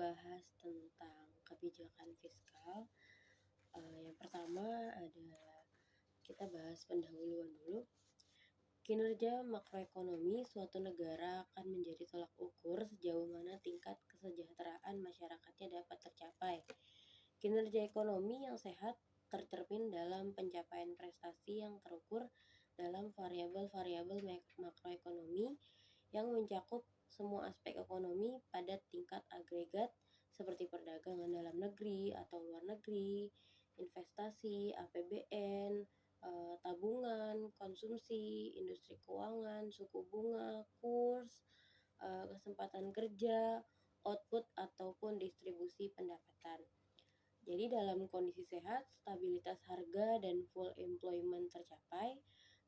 membahas tentang kebijakan fiskal. Yang pertama kita bahas pendahuluan dulu. Kinerja makroekonomi suatu negara akan menjadi tolak ukur sejauh mana tingkat kesejahteraan masyarakatnya dapat tercapai. Kinerja ekonomi yang sehat tercermin dalam pencapaian prestasi yang terukur dalam variabel-variabel makroekonomi yang mencakup semua aspek ekonomi pada tingkat agregat seperti perdagangan dalam negeri atau luar negeri, investasi, APBN, tabungan, konsumsi, industri keuangan, suku bunga, kurs, kesempatan kerja, output ataupun distribusi pendapatan. Jadi dalam kondisi sehat, stabilitas harga dan full employment tercapai,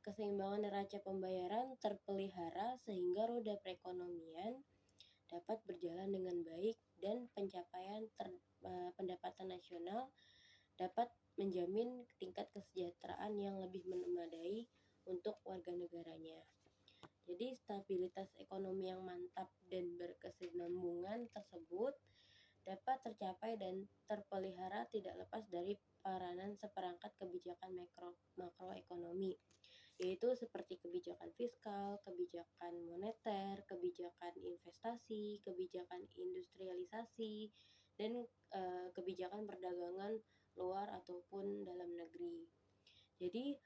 keseimbangan neraca pembayaran terpelihara sehingga roda perekonomian dapat berjalan dengan baik dan pencapaian pendapatan nasional dapat menjamin tingkat kesejahteraan yang lebih memadai untuk warga negaranya. Jadi stabilitas ekonomi yang mantap dan berkesinambungan tersebut dapat tercapai dan terpelihara tidak lepas dari peranan seperangkat kebijakan makroekonomi, yaitu seperti kebijakan fiskal, kebijakan moneter, kebijakan investasi, kebijakan industrialisasi, dan kebijakan perdagangan luar ataupun dalam negeri. Jadi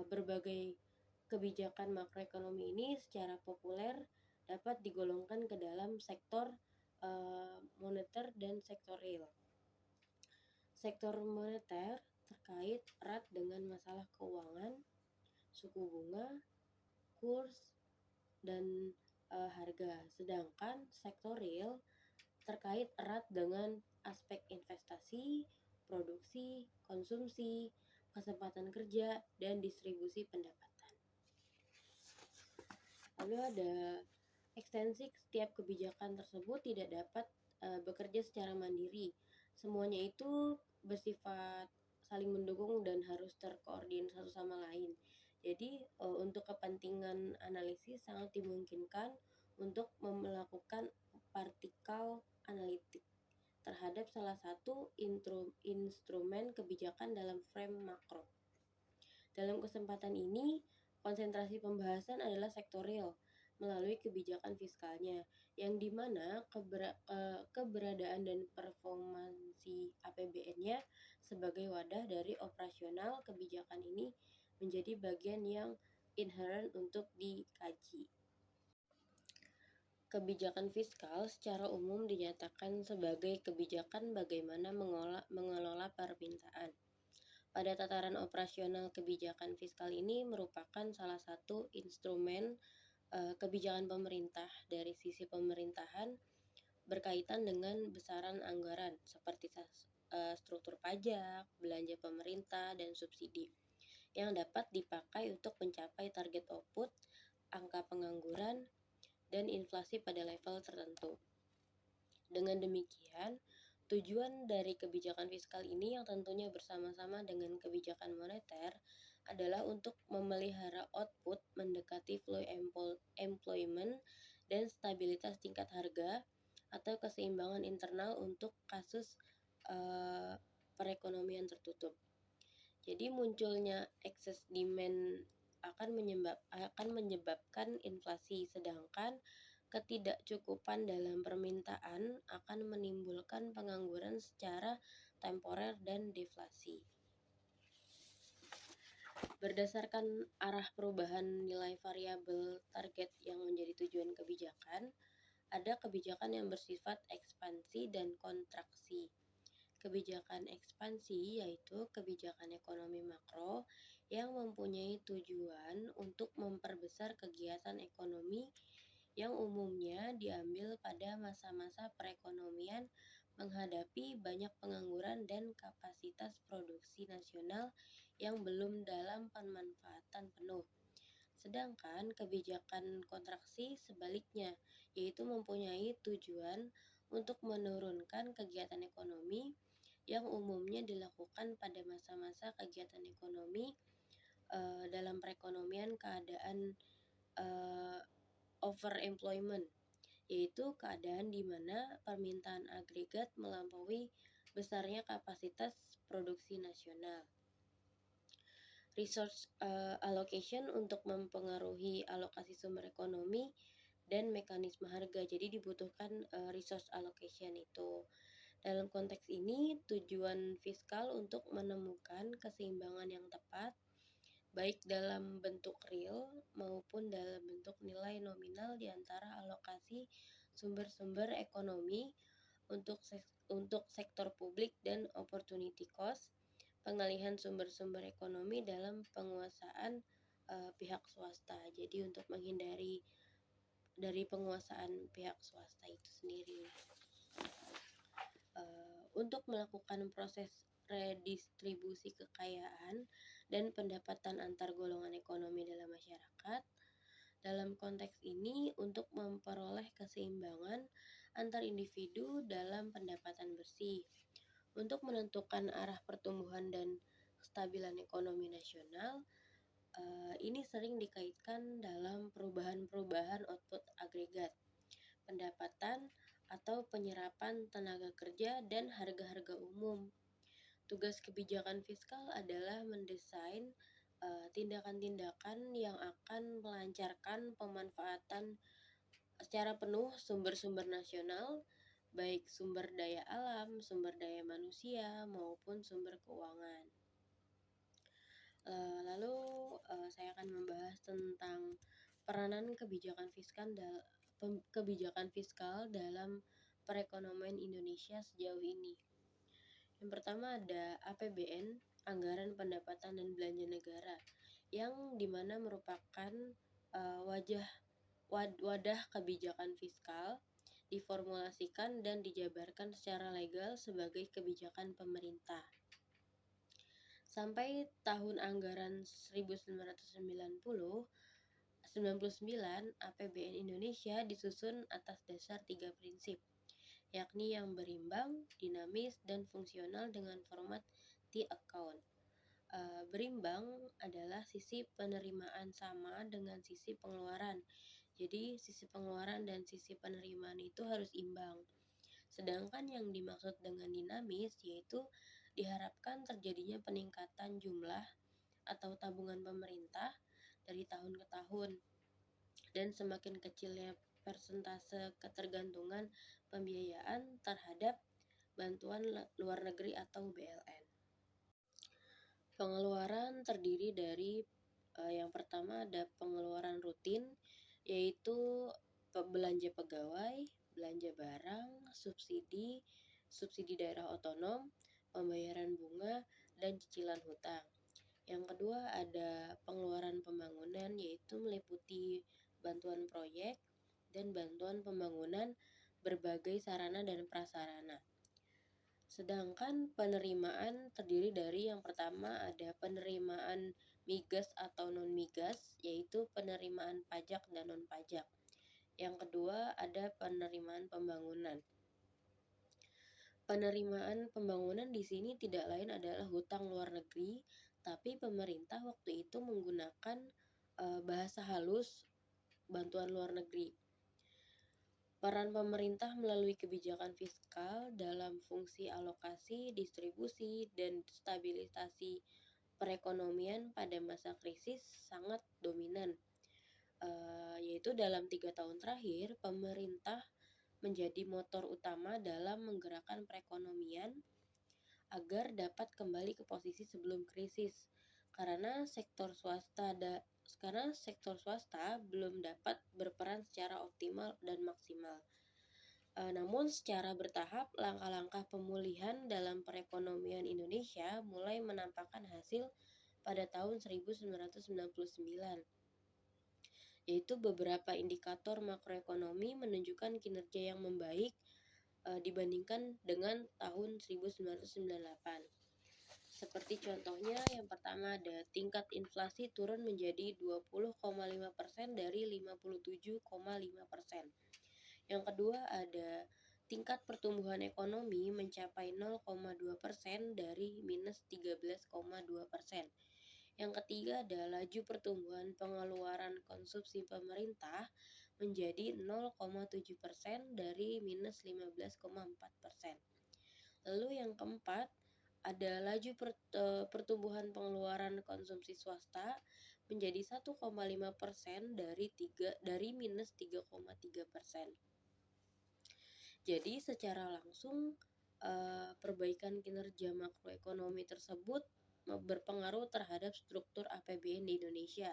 berbagai kebijakan makroekonomi ini secara populer dapat digolongkan ke dalam sektor moneter dan sektor real. Sektor moneter terkait erat dengan masalah keuangan, suku bunga, kurs, dan harga. Sedangkan sektor real terkait erat dengan aspek investasi, produksi, konsumsi, kesempatan kerja, dan distribusi pendapatan. Lalu ada ekstensi setiap kebijakan tersebut tidak dapat bekerja secara mandiri. Semuanya itu bersifat saling mendukung dan harus terkoordinir satu sama lain. Jadi untuk kepentingan analisis sangat dimungkinkan untuk melakukan partikel analitik terhadap salah satu instrumen kebijakan dalam frame makro. Dalam kesempatan ini, konsentrasi pembahasan adalah sektor real melalui kebijakan fiskalnya, yang dimana keberadaan dan performansi APBN-nya sebagai wadah dari operasional kebijakan ini menjadi bagian yang inherent untuk dikaji. Kebijakan fiskal secara umum dinyatakan sebagai kebijakan bagaimana mengelola permintaan. Pada tataran operasional, kebijakan fiskal ini merupakan salah satu instrumen kebijakan pemerintah dari sisi pemerintahan berkaitan dengan besaran anggaran seperti struktur pajak, belanja pemerintah, dan subsidi yang dapat dipakai untuk mencapai target output, angka pengangguran, dan inflasi pada level tertentu. Dengan demikian, tujuan dari kebijakan fiskal ini yang tentunya bersama-sama dengan kebijakan moneter adalah untuk memelihara output mendekati flow employment dan stabilitas tingkat harga atau keseimbangan internal untuk kasus perekonomian tertutup. Jadi munculnya excess demand akan menyebabkan inflasi, sedangkan ketidakcukupan dalam permintaan akan menimbulkan pengangguran secara temporer dan deflasi. Berdasarkan arah perubahan nilai variabel target yang menjadi tujuan kebijakan, ada kebijakan yang bersifat ekspansi dan kontraksi. Kebijakan ekspansi yaitu kebijakan ekonomi makro yang mempunyai tujuan untuk memperbesar kegiatan ekonomi yang umumnya diambil pada masa-masa perekonomian menghadapi banyak pengangguran dan kapasitas produksi nasional yang belum dalam pemanfaatan penuh. Sedangkan kebijakan kontraksi sebaliknya, yaitu mempunyai tujuan untuk menurunkan kegiatan ekonomi yang umumnya dilakukan pada masa-masa kegiatan ekonomi dalam perekonomian keadaan overemployment, yaitu keadaan di mana permintaan agregat melampaui besarnya kapasitas produksi nasional. Resource allocation untuk mempengaruhi alokasi sumber ekonomi dan mekanisme harga. Jadi dibutuhkan resource allocation itu. Dalam konteks ini, tujuan fiskal untuk menemukan keseimbangan yang tepat baik dalam bentuk real maupun dalam bentuk nilai nominal di antara alokasi sumber-sumber ekonomi untuk sektor publik dan opportunity cost, pengalihan sumber-sumber ekonomi dalam penguasaan pihak swasta. Jadi untuk menghindari dari penguasaan pihak swasta itu sendiri. Untuk melakukan proses redistribusi kekayaan dan pendapatan antar golongan ekonomi dalam masyarakat. Dalam konteks ini, untuk memperoleh keseimbangan antar individu dalam pendapatan bersih, untuk menentukan arah pertumbuhan dan kestabilan ekonomi nasional, ini sering dikaitkan dalam perubahan-perubahan output agregat, pendapatan, atau penyerapan tenaga kerja dan harga-harga umum. Tugas kebijakan fiskal adalah mendesain tindakan-tindakan yang akan melancarkan pemanfaatan secara penuh sumber-sumber nasional, baik sumber daya alam, sumber daya manusia, maupun sumber keuangan. Lalu saya akan membahas tentang peranan kebijakan fiskal dalam perekonomian Indonesia sejauh ini. Yang pertama ada APBN, Anggaran Pendapatan dan Belanja Negara, yang dimana merupakan wadah kebijakan fiskal diformulasikan dan dijabarkan secara legal sebagai kebijakan pemerintah. Sampai tahun anggaran 1999, APBN Indonesia disusun atas dasar 3 prinsip, yakni yang berimbang, dinamis, dan fungsional dengan format T-account. Berimbang adalah sisi penerimaan sama dengan sisi pengeluaran. Jadi sisi pengeluaran dan sisi penerimaan itu harus imbang. Sedangkan yang dimaksud dengan dinamis yaitu diharapkan terjadinya peningkatan jumlah atau tabungan pemerintah dari tahun ke tahun dan semakin kecilnya persentase ketergantungan pembiayaan terhadap bantuan luar negeri atau BLN. Pengeluaran terdiri dari yang pertama ada pengeluaran rutin, yaitu belanja pegawai, belanja barang, subsidi daerah otonom, pembayaran bunga, dan cicilan hutang. Yang kedua ada pengeluaran pembangunan, yaitu meliputi bantuan proyek dan bantuan pembangunan berbagai sarana dan prasarana. Sedangkan penerimaan terdiri dari yang pertama ada penerimaan migas atau non-migas, yaitu penerimaan pajak dan non-pajak. Yang kedua ada penerimaan pembangunan. Penerimaan pembangunan di sini tidak lain adalah hutang luar negeri, tapi pemerintah waktu itu menggunakan bahasa halus bantuan luar negeri. Peran pemerintah melalui kebijakan fiskal dalam fungsi alokasi, distribusi, dan stabilisasi perekonomian pada masa krisis sangat dominan. Yaitu dalam 3 tahun terakhir, pemerintah menjadi motor utama dalam menggerakkan perekonomian agar dapat kembali ke posisi sebelum krisis. Karena sektor swasta belum dapat berperan secara optimal dan maksimal. Namun secara bertahap, langkah-langkah pemulihan dalam perekonomian Indonesia mulai menampakkan hasil pada tahun 1999. Yaitu beberapa indikator makroekonomi menunjukkan kinerja yang membaik dibandingkan dengan tahun 1998. Seperti contohnya, yang pertama ada tingkat inflasi turun menjadi 20,5% dari 57,5%. Yang kedua ada tingkat pertumbuhan ekonomi mencapai 0,2% dari minus 13,2%. Yang ketiga ada laju pertumbuhan pengeluaran konsumsi pemerintah menjadi 0,7% dari minus 15,4%. Lalu yang keempat, ada laju pertumbuhan pengeluaran konsumsi swasta menjadi 1,5% dari minus 3,3%. Jadi secara langsung perbaikan kinerja makroekonomi tersebut berpengaruh terhadap struktur APBN di Indonesia.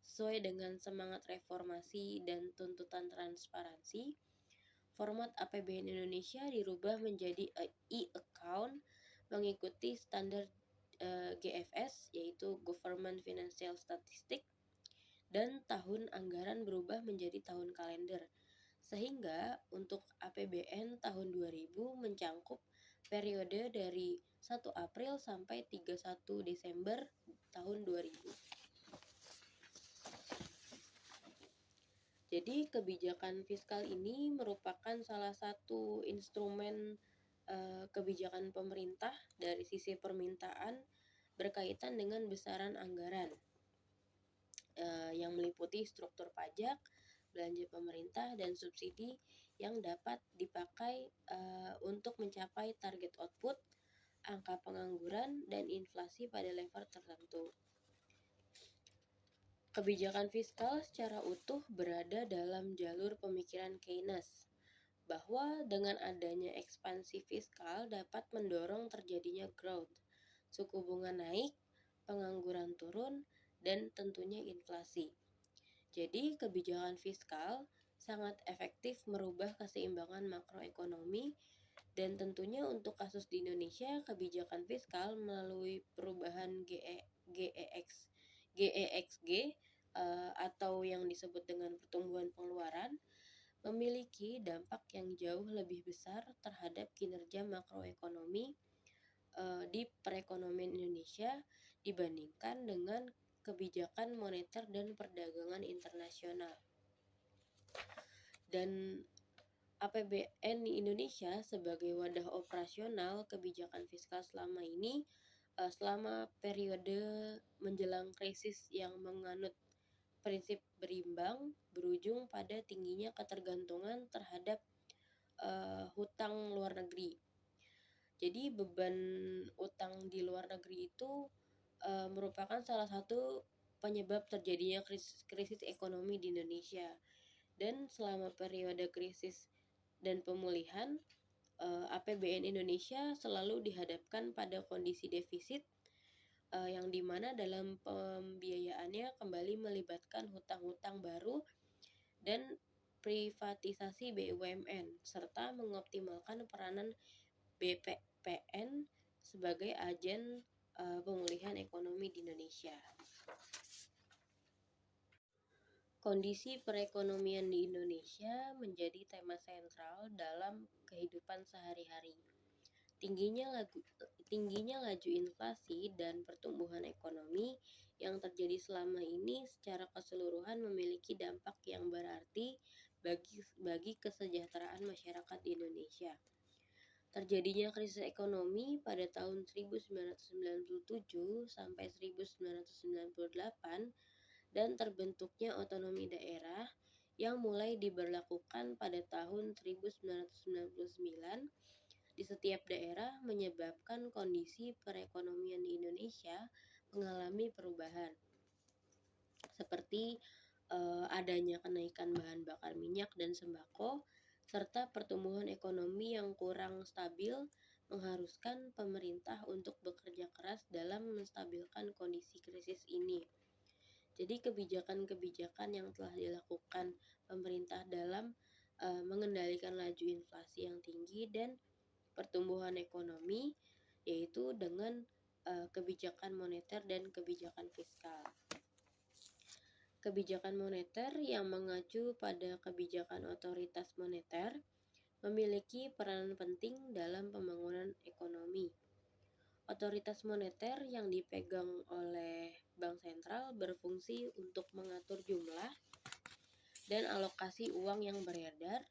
Sesuai dengan semangat reformasi dan tuntutan transparansi, format APBN Indonesia dirubah menjadi e-account mengikuti standar GFS, yaitu Government Financial Statistics, dan tahun anggaran berubah menjadi tahun kalender. Sehingga untuk APBN tahun 2000 mencangkup periode dari 1 April sampai 31 Desember tahun 2000. Jadi kebijakan fiskal ini merupakan salah satu instrumen kebijakan pemerintah dari sisi permintaan berkaitan dengan besaran anggaran yang meliputi struktur pajak, belanja pemerintah, dan subsidi yang dapat dipakai untuk mencapai target output, angka pengangguran, dan inflasi pada level tertentu. Kebijakan fiskal secara utuh berada dalam jalur pemikiran Keynes, bahwa dengan adanya ekspansi fiskal dapat mendorong terjadinya growth, suku bunga naik, pengangguran turun, dan tentunya inflasi. Jadi kebijakan fiskal sangat efektif merubah keseimbangan makroekonomi, dan tentunya untuk kasus di Indonesia, kebijakan fiskal melalui perubahan GEXG atau yang disebut dengan pertumbuhan pengeluaran memiliki dampak yang jauh lebih besar terhadap kinerja makroekonomi di perekonomian Indonesia dibandingkan dengan kebijakan moneter dan perdagangan internasional. Dan APBN di Indonesia sebagai wadah operasional kebijakan fiskal selama ini, selama periode menjelang krisis yang menganut prinsip berimbang, berujung pada tingginya ketergantungan terhadap hutang luar negeri. Jadi beban utang di luar negeri itu merupakan salah satu penyebab terjadinya krisis ekonomi di Indonesia. Dan selama periode krisis dan pemulihan, APBN Indonesia selalu dihadapkan pada kondisi defisit yang dimana dalam pembiayaannya kembali melibatkan hutang-hutang baru dan privatisasi BUMN, serta mengoptimalkan peranan BPPN sebagai agen pemulihan ekonomi di Indonesia. Kondisi perekonomian di Indonesia menjadi tema sentral dalam kehidupan sehari-hari. Tingginya laju inflasi dan pertumbuhan ekonomi yang terjadi selama ini secara keseluruhan memiliki dampak yang berarti bagi kesejahteraan masyarakat di Indonesia. Terjadinya krisis ekonomi pada tahun 1997 sampai 1998 dan terbentuknya otonomi daerah yang mulai diberlakukan pada tahun 1999 di setiap daerah menyebabkan kondisi perekonomian di Indonesia mengalami perubahan, seperti adanya kenaikan bahan bakar minyak dan sembako, serta pertumbuhan ekonomi yang kurang stabil mengharuskan pemerintah untuk bekerja keras dalam menstabilkan kondisi krisis ini. Jadi kebijakan-kebijakan yang telah dilakukan pemerintah dalam mengendalikan laju inflasi yang tinggi dan pertumbuhan ekonomi, yaitu dengan kebijakan moneter dan kebijakan fiskal. Kebijakan moneter yang mengacu pada kebijakan otoritas moneter memiliki peranan penting dalam pembangunan ekonomi. Otoritas moneter yang dipegang oleh Bank Sentral berfungsi untuk mengatur jumlah dan alokasi uang yang beredar,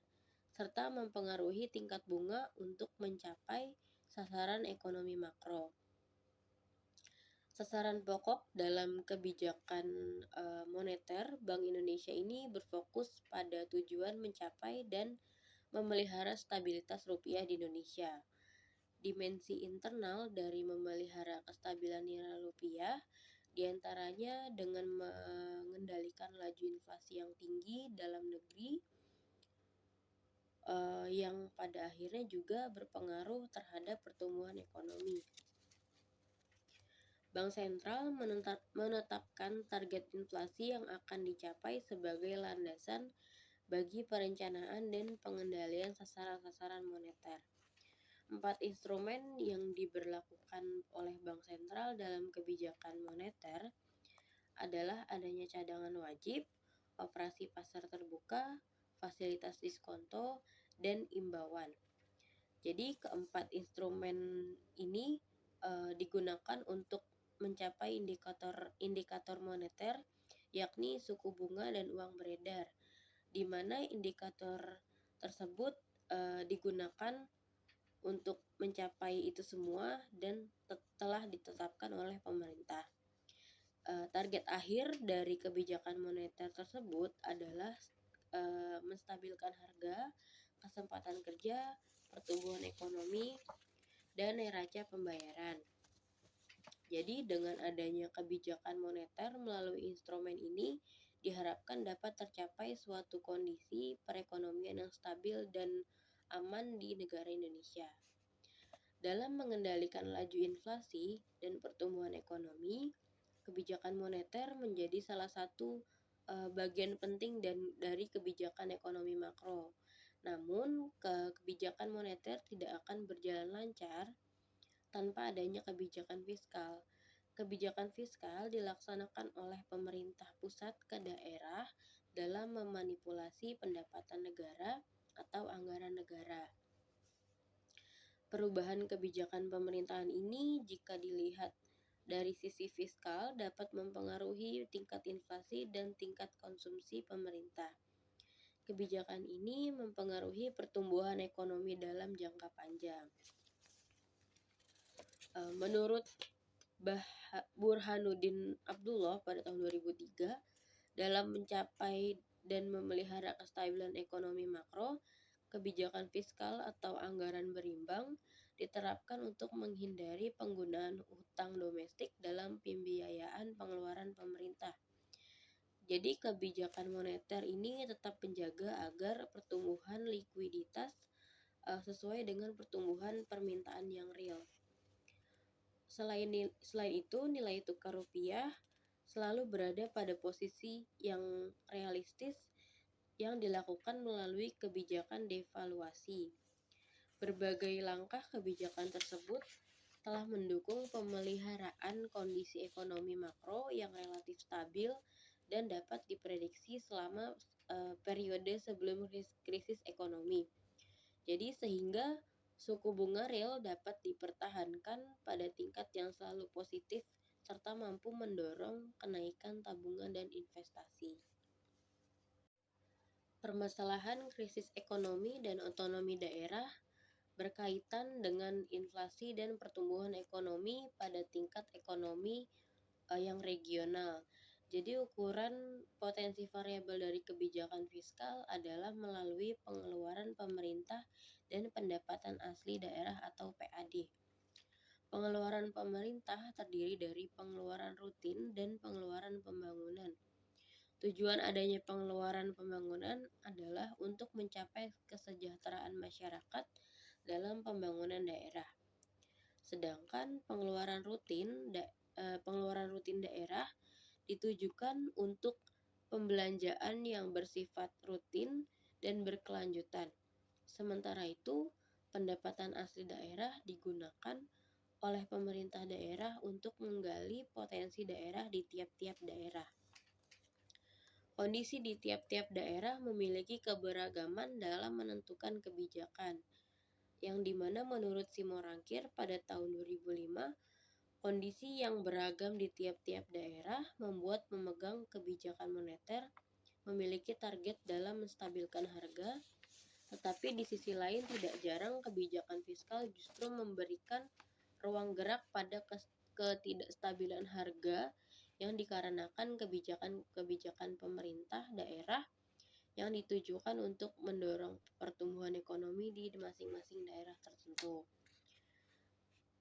serta mempengaruhi tingkat bunga untuk mencapai sasaran ekonomi makro. Sasaran pokok dalam kebijakan moneter Bank Indonesia ini berfokus pada tujuan mencapai dan memelihara stabilitas rupiah di Indonesia. Dimensi internal dari memelihara kestabilan nilai rupiah diantaranya dengan mengendalikan laju inflasi yang tinggi dalam negeri, yang pada akhirnya juga berpengaruh terhadap pertumbuhan ekonomi. Bank sentral menetapkan target inflasi yang akan dicapai sebagai landasan bagi perencanaan dan pengendalian sasaran-sasaran moneter. 4 instrumen yang diberlakukan oleh Bank Sentral dalam kebijakan moneter adalah adanya cadangan wajib, operasi pasar terbuka, fasilitas diskonto, dan imbauan. Jadi keempat instrumen ini digunakan untuk mencapai indikator moneter, yakni suku bunga dan uang beredar, di mana indikator tersebut digunakan untuk mencapai itu semua dan telah ditetapkan oleh pemerintah. Target akhir dari kebijakan moneter tersebut adalah menstabilkan harga, kesempatan kerja, pertumbuhan ekonomi, dan neraca pembayaran. Jadi dengan adanya kebijakan moneter melalui instrumen ini diharapkan dapat tercapai suatu kondisi perekonomian yang stabil dan aman di negara Indonesia. Dalam mengendalikan laju inflasi dan pertumbuhan ekonomi, kebijakan moneter menjadi salah satu bagian penting dari kebijakan ekonomi makro. Namun, kebijakan moneter tidak akan berjalan lancar tanpa adanya kebijakan fiskal. Kebijakan fiskal dilaksanakan oleh pemerintah pusat ke daerah dalam memanipulasi pendapatan negara atau anggaran negara. Perubahan kebijakan pemerintahan ini jika dilihat dari sisi fiskal dapat mempengaruhi tingkat inflasi dan tingkat konsumsi pemerintah. Kebijakan ini mempengaruhi pertumbuhan ekonomi dalam jangka panjang. Menurut Burhanuddin Abdullah pada tahun 2003, dalam mencapai dan memelihara kestabilan ekonomi makro, kebijakan fiskal atau anggaran berimbang diterapkan untuk menghindari penggunaan hutang domestik dalam pembiayaan pengeluaran pemerintah. Jadi kebijakan moneter ini tetap menjaga agar pertumbuhan likuiditas sesuai dengan pertumbuhan permintaan yang real. Selain itu, nilai tukar rupiah selalu berada pada posisi yang realistis yang dilakukan melalui kebijakan devaluasi. Berbagai langkah kebijakan tersebut telah mendukung pemeliharaan kondisi ekonomi makro yang relatif stabil dan dapat diprediksi selama periode sebelum krisis ekonomi. Jadi sehingga suku bunga real dapat dipertahankan pada tingkat yang selalu positif serta mampu mendorong kenaikan tabungan dan investasi. Permasalahan krisis ekonomi dan otonomi daerah berkaitan dengan inflasi dan pertumbuhan ekonomi pada tingkat ekonomi yang regional. Jadi ukuran potensi variabel dari kebijakan fiskal adalah melalui pengeluaran pemerintah dan pendapatan asli daerah atau PAD. Pengeluaran pemerintah terdiri dari pengeluaran rutin dan pengeluaran pembangunan. Tujuan adanya pengeluaran pembangunan adalah untuk mencapai kesejahteraan masyarakat dalam pembangunan daerah. Sedangkan pengeluaran rutin daerah ditujukan untuk pembelanjaan yang bersifat rutin dan berkelanjutan. Sementara itu, pendapatan asli daerah digunakan oleh pemerintah daerah untuk menggali potensi daerah di tiap-tiap daerah. Kondisi di tiap-tiap daerah memiliki keberagaman dalam menentukan kebijakan, yang dimana menurut Simorangkir pada tahun 2005, kondisi yang beragam di tiap-tiap daerah membuat pemegang kebijakan moneter memiliki target dalam menstabilkan harga, tetapi di sisi lain tidak jarang kebijakan fiskal justru memberikan ruang gerak pada ketidakstabilan harga yang dikarenakan kebijakan-kebijakan pemerintah daerah yang ditujukan untuk mendorong pertumbuhan ekonomi di masing-masing daerah tertentu.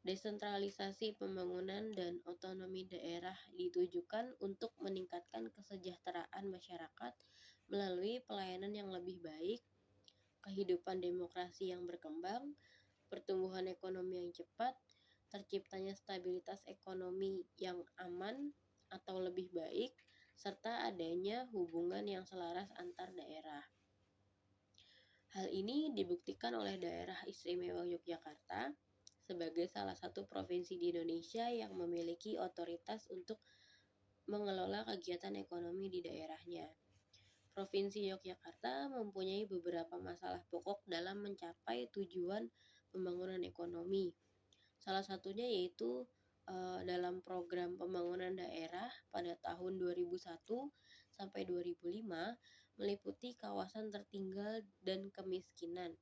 Desentralisasi pembangunan dan otonomi daerah ditujukan untuk meningkatkan kesejahteraan masyarakat melalui pelayanan yang lebih baik, kehidupan demokrasi yang berkembang, pertumbuhan ekonomi yang cepat, terciptanya stabilitas ekonomi yang aman atau lebih baik, serta adanya hubungan yang selaras antar daerah. Hal ini dibuktikan oleh daerah istimewa Yogyakarta sebagai salah satu provinsi di Indonesia yang memiliki otoritas untuk mengelola kegiatan ekonomi di daerahnya. Provinsi Yogyakarta mempunyai beberapa masalah pokok dalam mencapai tujuan pembangunan ekonomi. Salah satunya yaitu dalam program pembangunan daerah pada tahun 2001 sampai 2005 meliputi kawasan tertinggal dan kemiskinan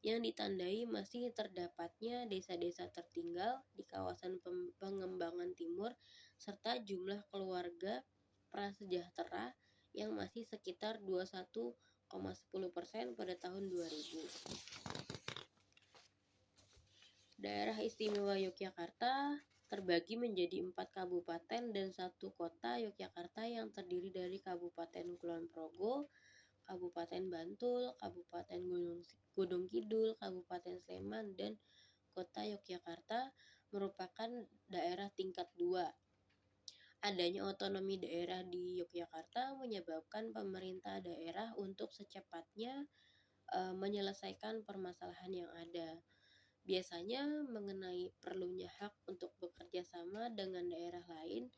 yang ditandai masih terdapatnya desa-desa tertinggal di kawasan pengembangan timur serta jumlah keluarga prasejahtera yang masih sekitar 21,10% pada tahun 2000. Daerah Istimewa Yogyakarta terbagi menjadi 4 kabupaten dan 1 kota Yogyakarta yang terdiri dari Kabupaten Kulon Progo, Kabupaten Bantul, Kabupaten Gunung Kidul, Kabupaten Sleman, dan Kota Yogyakarta merupakan daerah tingkat 2. Adanya otonomi daerah di Yogyakarta menyebabkan pemerintah daerah untuk secepatnya menyelesaikan permasalahan yang ada. Biasanya mengenai perlunya hak untuk bekerja sama dengan daerah lain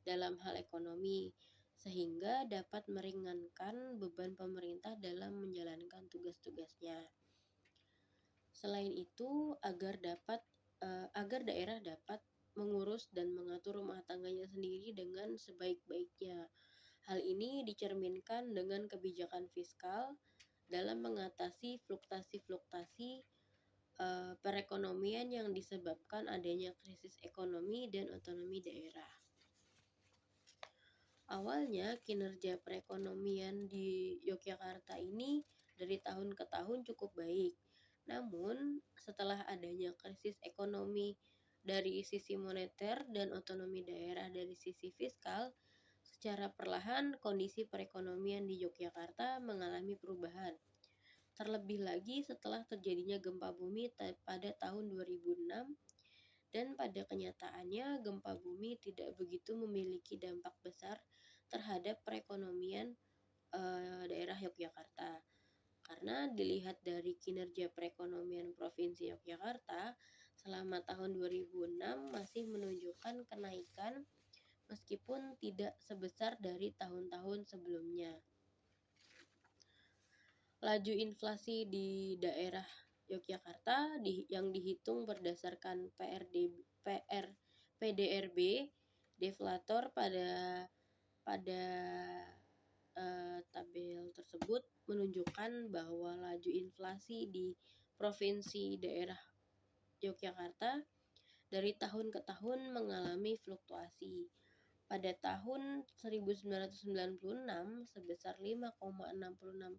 dalam hal ekonomi, sehingga dapat meringankan beban pemerintah dalam menjalankan tugas-tugasnya. Selain itu, agar daerah dapat mengurus dan mengatur rumah tangganya sendiri dengan sebaik-baiknya. Hal ini dicerminkan dengan kebijakan fiskal dalam mengatasi fluktuasi perekonomian yang disebabkan adanya krisis ekonomi dan otonomi daerah. Awalnya kinerja perekonomian di Yogyakarta ini dari tahun ke tahun cukup baik. Namun setelah adanya krisis ekonomi dari sisi moneter dan otonomi daerah dari sisi fiskal, secara perlahan kondisi perekonomian di Yogyakarta mengalami perubahan. Terlebih lagi setelah terjadinya gempa bumi pada tahun 2006 dan pada kenyataannya gempa bumi tidak begitu memiliki dampak besar terhadap perekonomian daerah Yogyakarta. Karena dilihat dari kinerja perekonomian Provinsi Yogyakarta selama tahun 2006 masih menunjukkan kenaikan meskipun tidak sebesar dari tahun-tahun sebelumnya. Laju inflasi di daerah Yogyakarta yang dihitung berdasarkan PDRB deflator pada tabel tersebut menunjukkan bahwa laju inflasi di provinsi daerah Yogyakarta dari tahun ke tahun mengalami fluktuasi. Pada tahun 1996 sebesar 5,66%,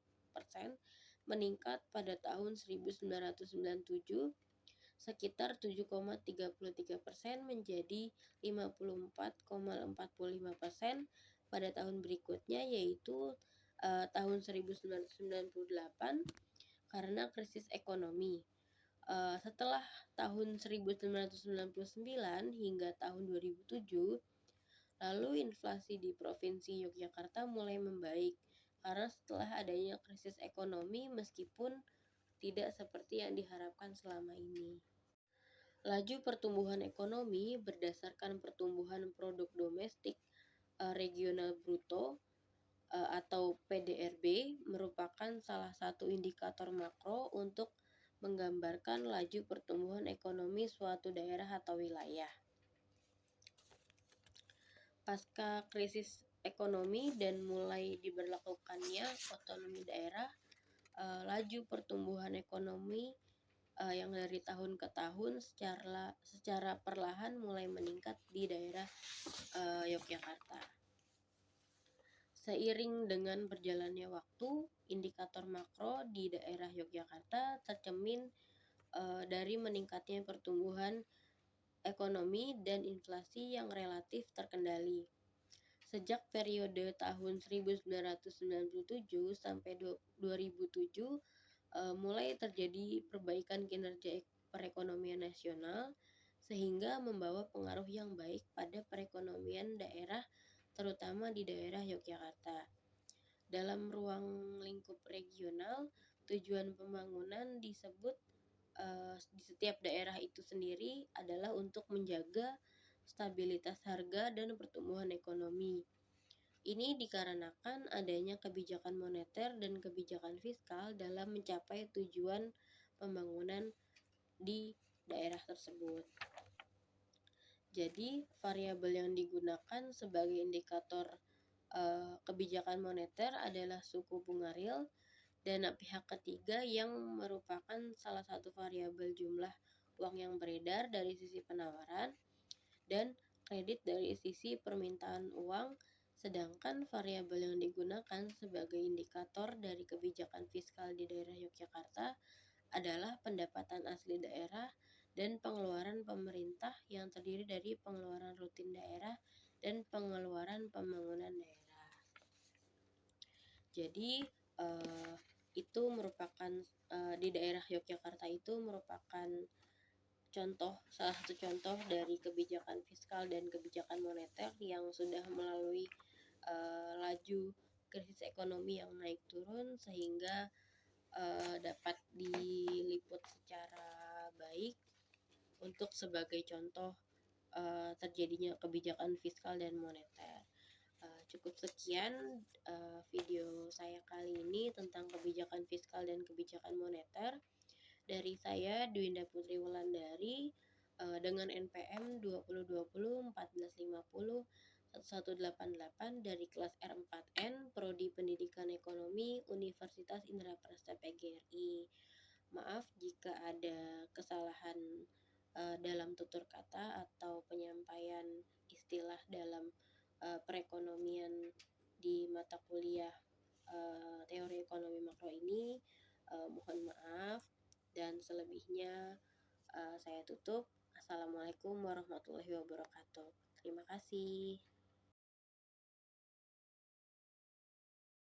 meningkat pada tahun 1997 sekitar 7,33% menjadi 54,45% pada tahun berikutnya, yaitu tahun 1998 karena krisis ekonomi. Setelah tahun 1999 hingga tahun 2007, lalu inflasi di Provinsi Yogyakarta mulai membaik karena setelah adanya krisis ekonomi meskipun tidak seperti yang diharapkan selama ini. Laju pertumbuhan ekonomi berdasarkan pertumbuhan produk domestik regional bruto atau PDRB merupakan salah satu indikator makro untuk menggambarkan laju pertumbuhan ekonomi suatu daerah atau wilayah. Pasca krisis ekonomi dan mulai diberlakukannya otonomi daerah, laju pertumbuhan ekonomi yang dari tahun ke tahun secara perlahan mulai meningkat di daerah Yogyakarta. Seiring dengan berjalannya waktu, indikator makro di daerah Yogyakarta tercermin dari meningkatnya pertumbuhan ekonomi dan inflasi yang relatif terkendali. Sejak periode tahun 1997 sampai 2007, mulai terjadi perbaikan kinerja perekonomian nasional sehingga membawa pengaruh yang baik pada perekonomian daerah, terutama di daerah Yogyakarta. Dalam ruang lingkup regional, tujuan pembangunan disebut di setiap daerah itu sendiri adalah untuk menjaga stabilitas harga dan pertumbuhan ekonomi. Ini dikarenakan adanya kebijakan moneter dan kebijakan fiskal dalam mencapai tujuan pembangunan di daerah tersebut. Jadi, variabel yang digunakan sebagai indikator kebijakan moneter adalah suku bunga real dan pihak ketiga yang merupakan salah satu variabel jumlah uang yang beredar dari sisi penawaran dan kredit dari sisi permintaan uang, sedangkan variabel yang digunakan sebagai indikator dari kebijakan fiskal di daerah Yogyakarta adalah pendapatan asli daerah dan pengeluaran pemerintah yang terdiri dari pengeluaran rutin daerah dan pengeluaran pembangunan daerah. Jadi itu merupakan di daerah Yogyakarta itu merupakan salah satu contoh dari kebijakan fiskal dan kebijakan moneter yang sudah melalui laju krisis ekonomi yang naik turun sehingga dapat diliput secara baik untuk sebagai contoh terjadinya kebijakan fiskal dan moneter. Cukup sekian video saya kali ini tentang kebijakan fiskal dan kebijakan moneter. Dari saya, Dwinda Putri Wulandari, dengan NPM 2020-1450-1188 dari kelas R4N, Prodi Pendidikan Ekonomi, Universitas Indraprasta PGRI. Maaf jika ada kesalahan dalam tutur kata atau penyampaian istilah dalam perekonomian di mata kuliah teori ekonomi makro ini. Mohon maaf. Dan selebihnya saya tutup. Assalamualaikum warahmatullahi wabarakatuh. Terima kasih.